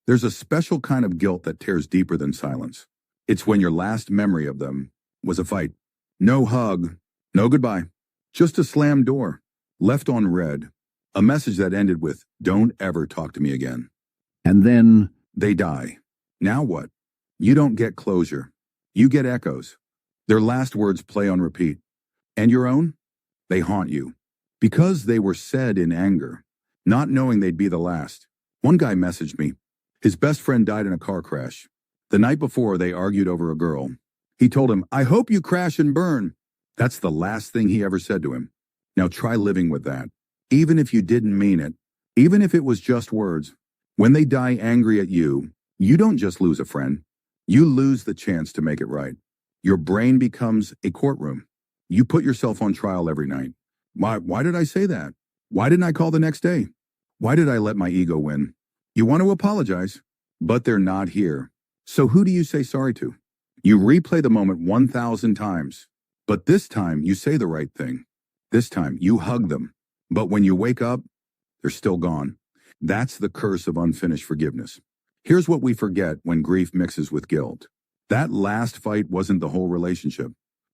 There's a special kind of guilt that tears deeper than silence. It's when your last memory of them was a fight. No hug, no goodbye, just a slammed door, left on red, a message that ended with, "Don't ever talk to me again." And then They die. Now what? You don't get closure. You get echoes. Their last words play on repeat. And your own? They haunt you. Because they were said in anger, not knowing they'd be the last. One guy messaged me. His best friend died in a car crash. The night before, they argued over a girl. He told him, "I hope you crash and burn." That's the last thing he ever said to him. Now try living with that. Even if you didn't mean it, even if it was just words. When they die angry at you, you don't just lose a friend. You lose the chance to make it right. Your brain becomes a courtroom. You put yourself on trial every night. Why did I say that? Why didn't I call the next day? Why did I let my ego win? You want to apologize, but they're not here. So who do you say sorry to? You replay the moment 1,000 times, but this time you say the right thing. This time you hug them, but when you wake up, they're still gone. That's the curse of unfinished forgiveness. Here's what we forget when grief mixes with guilt. That last fight wasn't the whole relationship.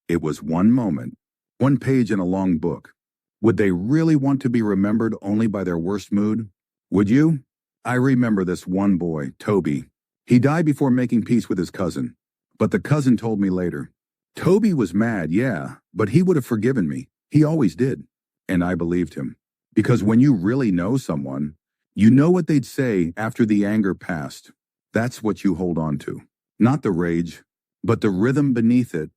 It was one moment, one page in a long book. Would they really want to be remembered only by their worst mood? Would you? I remember this one boy, Toby. He died before making peace with his cousin. But the cousin told me later, "Toby was mad, yeah, but he would have forgiven me. He always did." And I believed him. Because when you really know someone, you know what they'd say after the anger passed. That's what you hold on to. Not the rage, but the rhythm beneath it.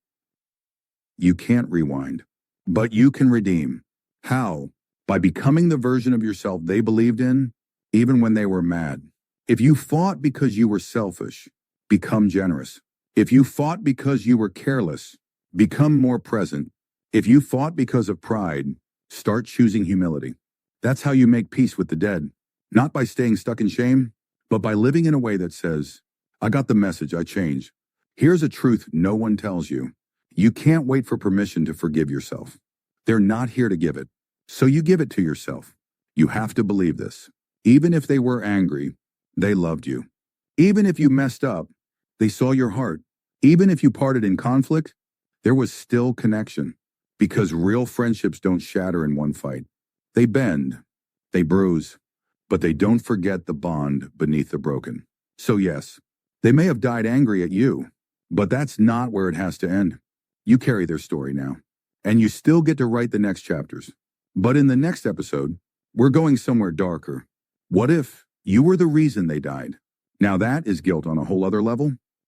You can't rewind, but you can redeem. How? By becoming the version of yourself they believed in, even when they were mad. If you fought because you were selfish, become generous. If you fought because you were careless, become more present. If you fought because of pride, start choosing humility. That's how you make peace with the dead. Not by staying stuck in shame, but by living in a way that says, "I got the message, I changed." Here's a truth no one tells you. You can't wait for permission to forgive yourself. They're not here to give it. So you give it to yourself. You have to believe this. Even if they were angry, they loved you. Even if you messed up, they saw your heart. Even if you parted in conflict, there was still connection. Because real friendships don't shatter in one fight. They bend, they bruise, but they don't forget the bond beneath the broken. So yes, they may have died angry at you, but that's not where it has to end. You carry their story now, and you still get to write the next chapters. But in the next episode, we're going somewhere darker. What if you were the reason they died? Now that is guilt on a whole other level.